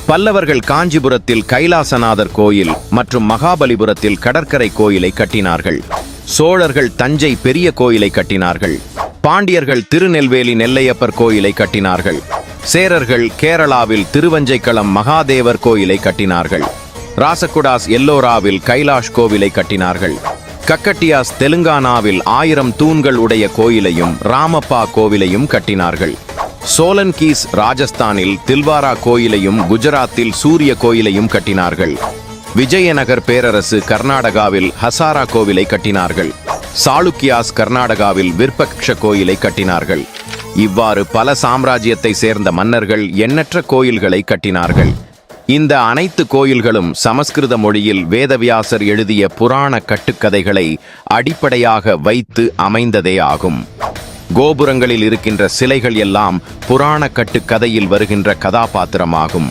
பல்லவர்கள் காஞ்சிபுரத்தில் கைலாசநாதர் கோயில் மற்றும் மகாபலிபுரத்தில் கடற்கரை கோயிலை கட்டினார்கள். சோழர்கள் தஞ்சை பெரிய கோயிலை கட்டினார்கள். பாண்டியர்கள் திருநெல்வேலி நெல்லையப்பர் கோயிலை கட்டினார்கள். சேரர்கள் கேரளாவில் திருவஞ்சைக்களம் மகாதேவர் கோயிலை கட்டினார்கள். ராசகுடாஸ் எல்லோராவில் கைலாஷ் கோவிலை கட்டினார்கள். கக்கட்டியாஸ் தெலுங்கானாவில் 1000 தூண்கள் உடைய கோயிலையும் ராமப்பா கோவிலையும் கட்டினார்கள். சோலன்கீஸ் ராஜஸ்தானில் தில்வாரா கோயிலையும் குஜராத்தில் சூரிய கோயிலையும் கட்டினார்கள். விஜயநகர் பேரரசு கர்நாடகாவில் ஹசாரா கோவிலை கட்டினார்கள். சாளுக்கியாஸ் கர்நாடகாவில் விருப்பக்ஷ கோயிலை கட்டினார்கள். இவ்வாறு பல சாம்ராஜ்யத்தை சேர்ந்த மன்னர்கள் எண்ணற்ற கோயில்களை கட்டினார்கள். இந்த அனைத்து கோயில்களும் சமஸ்கிருத மொழியில் வேதவியாசர் எழுதிய புராண கட்டுக்கதைகளை அடிப்படையாக வைத்து அமைந்ததே ஆகும். கோபுரங்களில் இருக்கின்ற சிலைகள் எல்லாம் புராண கட்டுக்கதையில் வருகின்ற கதாபாத்திரமாகும்.